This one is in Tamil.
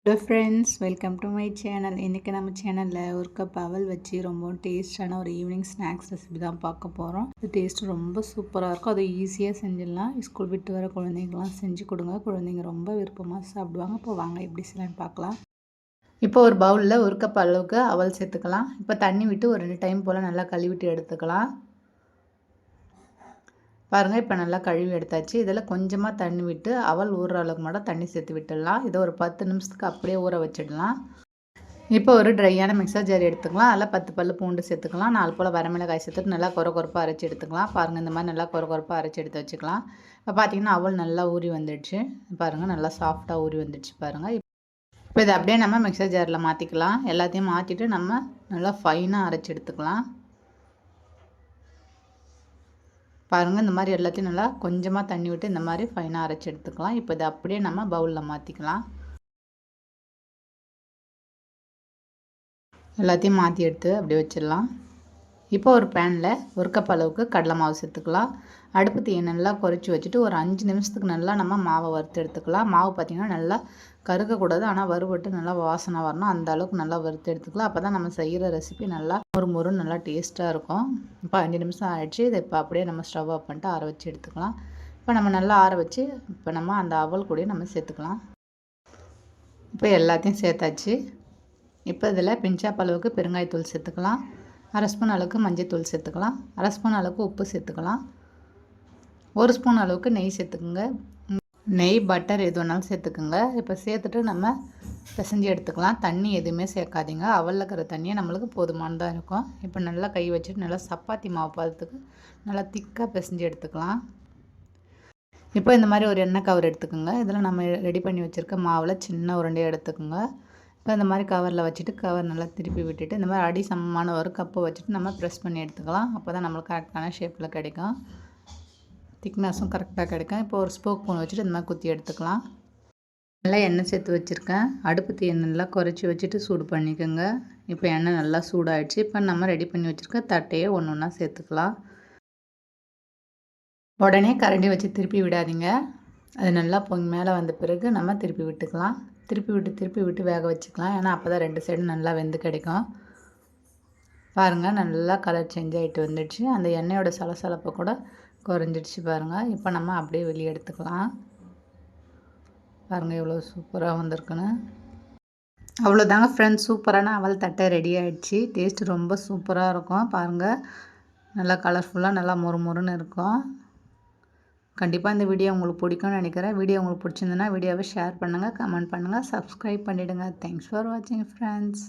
Hello friends, welcome to my channel. இன்றைக்கி நம்ம சேனலில் ஒரு கப் அவல் வச்சு ரொம்ப டேஸ்டான ஒரு ஈவினிங் ஸ்நாக்ஸ் ரெசிபி தான் பார்க்க போகிறோம். இது டேஸ்ட்டு ரொம்ப சூப்பராக இருக்கும். அது ஈஸியாக செஞ்சிடலாம். ஸ்கூல் விட்டு வர குழந்தைங்களாம் செஞ்சு கொடுங்க. குழந்தைங்க ரொம்ப விருப்பமாக சாப்பிடுவாங்க. இப்போ வாங்க எப்படி செய்யலான்னு பார்க்கலாம். இப்போ ஒரு பவுலில் ஒரு கப் அளவுக்கு அவல் சேர்த்துக்கலாம். இப்போ தண்ணி விட்டு ஒரு 2 டைம் போல் நல்லா கழுவிட்டு எடுத்துக்கலாம். பாருங்கள், இப்போ நல்லா கழுவி எடுத்தாச்சு. இதில் கொஞ்சமாக தண்ணி விட்டு அவல் ஊறுற அளவுக்கு மட்டும் தண்ணி சேர்த்து விட்டுடலாம். இதை ஒரு 10 நிமிஷத்துக்கு அப்படியே ஊற வச்சிடலாம். இப்போ ஒரு ட்ரையான மிக்சர் ஜார் எடுத்துக்கலாம். அதில் 10 பல் பூண்டு சேர்த்துக்கலாம். 4 போல் வரமிளகாய் சேர்த்துட்டு நல்லா கொரப்பாக அரைச்சி எடுத்துக்கலாம். பாருங்கள், இந்த மாதிரி நல்லா கொரப்பாக அரைச்சி எடுத்து வச்சுக்கலாம். இப்போ பார்த்தீங்கன்னா அவல் நல்லா ஊறி வந்துடுச்சு. பாருங்கள், நல்லா சாஃப்டாக ஊறி வந்துடுச்சு பாருங்கள். இப்போ இதை அப்படியே நம்ம மிக்சர் ஜாரில் மாற்றிக்கலாம். எல்லாத்தையும் மாற்றிட்டு நம்ம நல்லா ஃபைனாக அரைச்சி எடுத்துக்கலாம். பாருங்கள், இந்த மாதிரி எல்லாத்தையும் நல்லா கொஞ்சமாக தண்ணி விட்டு இந்த மாதிரி ஃபைனாக அரைச்சி எடுத்துக்கலாம். இப்போ இதை அப்படியே நம்ம பவுலில் மாற்றிக்கலாம். எல்லாத்தையும் மாற்றி எடுத்து அப்படியே வச்சிடலாம். இப்போ ஒரு பேனில் ஒரு கப் அளவுக்கு கடலை மாவு சேர்த்துக்கலாம். அடுப்பு தீயை நல்லா குறைச்சி வச்சுட்டு ஒரு 5 நிமிஷத்துக்கு நல்லா நம்ம மாவை வறுத்து எடுத்துக்கலாம். மாவு பார்த்திங்கன்னா நல்லா கருக்கக்கூடாது, ஆனால் வறுபட்டு நல்லா வாசனை வரணும். அந்த அளவுக்கு நல்லா வறுத்து எடுத்துக்கலாம். அப்போ தான் நம்ம செய்கிற ரெசிபி நல்லா மொறுமொறுன்னு நல்லா டேஸ்ட்டாக இருக்கும். இப்போ 5 நிமிஷம் ஆகிடுச்சு. இதை இப்போ அப்படியே நம்ம ஸ்டவ் ஆஃப் பண்ணிட்டு ஆற வச்சு எடுத்துக்கலாம். இப்போ நம்ம நல்லா ஆற வச்சு இப்போ நம்ம அந்த அவல் கூடயே நம்ம சேர்த்துக்கலாம். இப்போ எல்லாத்தையும் சேர்த்தாச்சு. இப்போ இதில் பிஞ்சாப் அளவுக்கு பெருங்காயத்தூள் சேர்த்துக்கலாம். 1/2 ஸ்பூன் அளவுக்கு மஞ்சள்தூள் சேர்த்துக்கலாம். 1/2 ஸ்பூன் அளவுக்கு உப்பு சேர்த்துக்கலாம். 1 ஸ்பூன் அளவுக்கு நெய் சேர்த்துக்குங்க. நெய், பட்டர் எது வேணாலும் சேர்த்துக்குங்க. இப்போ சேர்த்துட்டு நம்ம பிசைஞ்சு எடுத்துக்கலாம். தண்ணி எதுவுமே சேர்க்காதீங்க. அவலில் இருக்கிற தண்ணியே நம்மளுக்கு போதுமானதாக இருக்கும். இப்போ நல்லா கை வச்சுட்டு நல்லா சப்பாத்தி மாவு பதத்துக்கு நல்லா திக்காக பிசைஞ்சு எடுத்துக்கலாம். இப்போ இந்த மாதிரி ஒரு எண்ணெய் கவர் எடுத்துக்கோங்க. இதில் நம்ம ரெடி பண்ணி வச்சுருக்க மாவில் சின்ன உருண்டையாக எடுத்துக்கோங்க. இப்போ இந்த மாதிரி கவரில் வச்சுட்டு கவர் நல்லா திருப்பி விட்டுட்டு இந்த மாதிரி அடி சமமான ஒரு கப்பை வச்சுட்டு நம்ம ப்ரெஸ் பண்ணி எடுத்துக்கலாம். அப்போ தான் நம்மளுக்கு கரெக்டான ஷேப்பில் கிடைக்கும். திக்னஸும் கரெக்டாக கிடைக்கும். இப்போ ஒரு ஸ்போக் ஸ்பூன் வச்சுட்டு இந்த மாதிரி குத்தி எடுத்துக்கலாம். நல்லா எண்ணெய் சேர்த்து வச்சுருக்கேன். அடுப்பு தீயை நல்லா குறைச்சி வச்சுட்டு சூடு பண்ணிக்கோங்க. இப்போ எண்ணெய் நல்லா சூடாகிடுச்சு. இப்போ நம்ம ரெடி பண்ணி வச்சுருக்க தட்டையே ஒன்று ஒன்றா சேர்த்துக்கலாம். உடனே கரண்டி வச்சு திருப்பி விடாதீங்க. அது நல்லா மேலே வந்த பிறகு நம்ம திருப்பி விட்டுக்கலாம். திருப்பி விட்டு வேக வச்சுக்கலாம். ஏன்னா அப்போ தான் 2 சைடும் நல்லா வெந்து கிடைக்கும். பாருங்கள், நல்லா கலர் சேஞ்ச் ஆகிட்டு வந்துடுச்சு. அந்த எண்ணெயோட சலசலப்பை கூட குறைஞ்சிடுச்சு பாருங்கள். இப்போ நம்ம அப்படியே வெளியே எடுத்துக்கலாம். பாருங்கள் எவ்வளோ சூப்பராக வந்திருக்குன்னு. அவ்வளோதாங்க ஃப்ரெண்ட்ஸ், சூப்பரான அவல் தட்டை ரெடி ஆகிடுச்சு. டேஸ்ட்டு ரொம்ப சூப்பராக இருக்கும். பாருங்கள், நல்லா கலர்ஃபுல்லாக நல்லா மொறுமொறுன்னு இருக்கும். கண்டிப்பாக இந்த வீடியோ உங்களுக்கு பிடிக்கும்னு நினைக்கிறேன். வீடியோ உங்களுக்கு பிடிச்சிருந்ததுன்னா வீடியோவை ஷேர் பண்ணுங்கள், கமெண்ட் பண்ணுங்கள், சப்ஸ்கிரைப் பண்ணிவிடுங்க. தேங்க்ஸ் ஃபார் வாட்சிங் ஃப்ரெண்ட்ஸ்.